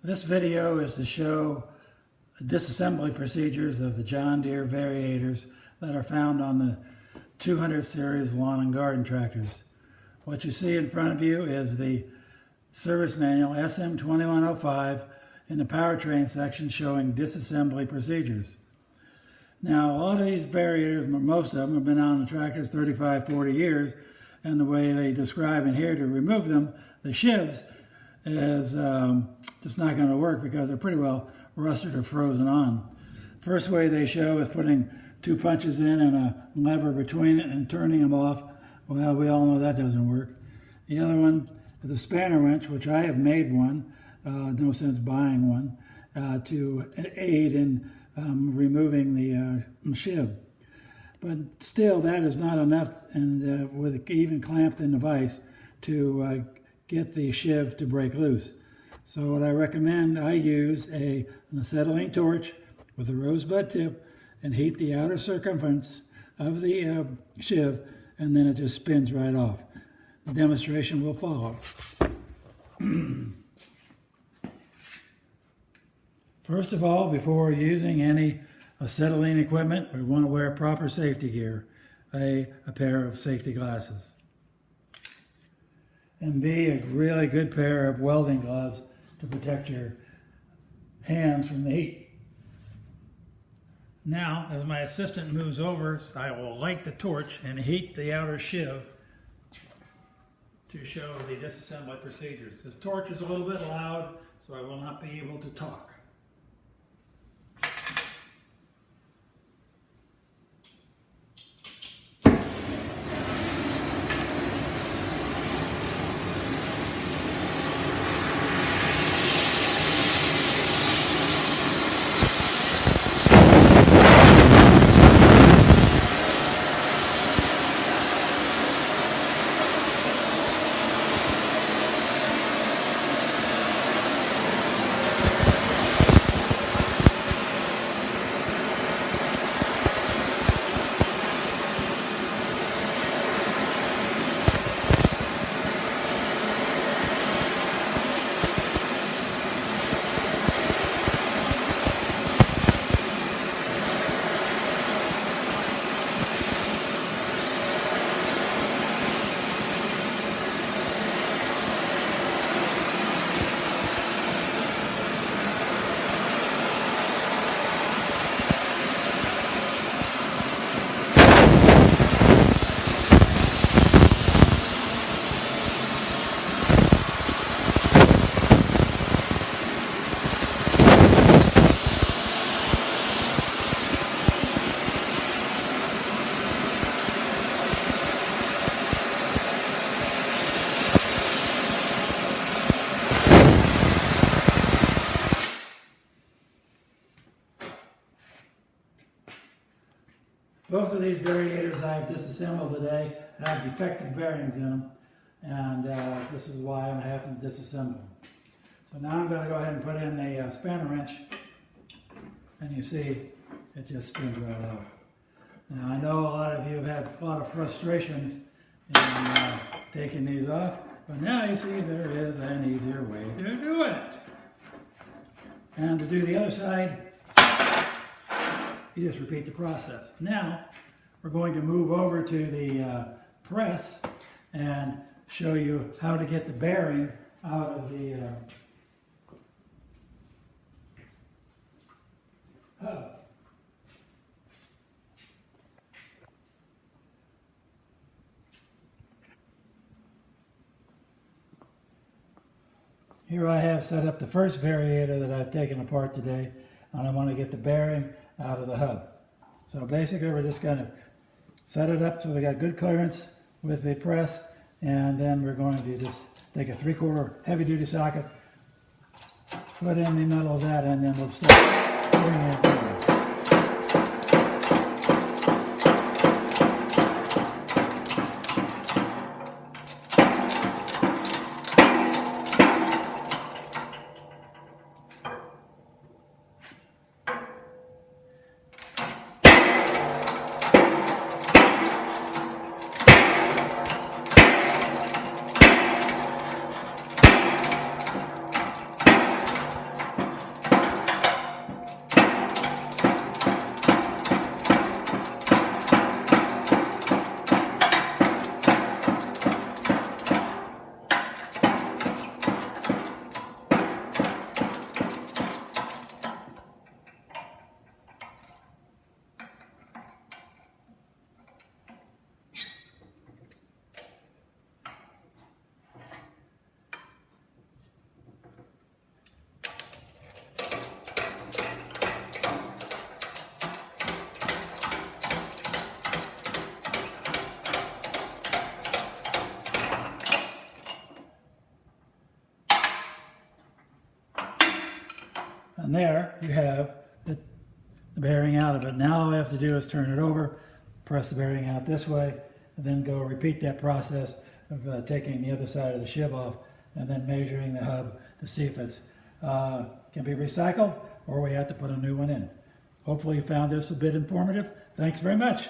This video is to show disassembly procedures of the John Deere variators that are found on the 200 series lawn and garden tractors. What you see in front of you is the service manual SM2105 in the powertrain section showing disassembly procedures. Now, a lot of these variators, most of them, have been on the tractors 35, 40 years, and the way they describe in here to remove them, the sheaves, is just not going to work because they're pretty well rusted or frozen on. First way they show is putting two punches in and a lever between it and turning them off. Well, we all know that doesn't work. The other one is a spanner wrench, which I have made one, no sense buying one, to aid in removing the sheave. But still, that is not enough, and with even clamped in the vise, to get the sheave to break loose. So what I recommend, I use an acetylene torch with a rosebud tip and heat the outer circumference of the sheave, and then it just spins right off. The demonstration will follow. First of all, before using any acetylene equipment, we want to wear proper safety gear, a pair of safety glasses. And B, a really good pair of welding gloves to protect your hands from the heat. Now, as my assistant moves over, I will light the torch and heat the outer sheave to show the disassembly procedures. This torch is a little bit loud, so I will not be able to talk. Both of these variators I've disassembled today have defective bearings in them, and this is why I'm having to disassemble them. So now I'm going to go ahead and put in a spanner wrench, and you see it just spins right off. Now I know a lot of you have had a lot of frustrations in taking these off, but now you see there is an easier way to do it. And to do the other side, you just repeat the process. Now, we're going to move over to the press and show you how to get the bearing out of the hub. Here I have set up the first variator that I've taken apart today, and I want to get the bearing out of the hub. So basically we're just going to set it up so we got good clearance with the press, and then we're going to just take a 3/4 heavy duty socket, put in the middle of that, and then we'll start putting it in. And there you have the bearing out of it. Now all I have to do is turn it over, press the bearing out this way, and then go repeat that process of taking the other side of the sheave off and then measuring the hub to see if it's can be recycled or we have to put a new one in. Hopefully you found this a bit informative. Thanks very much.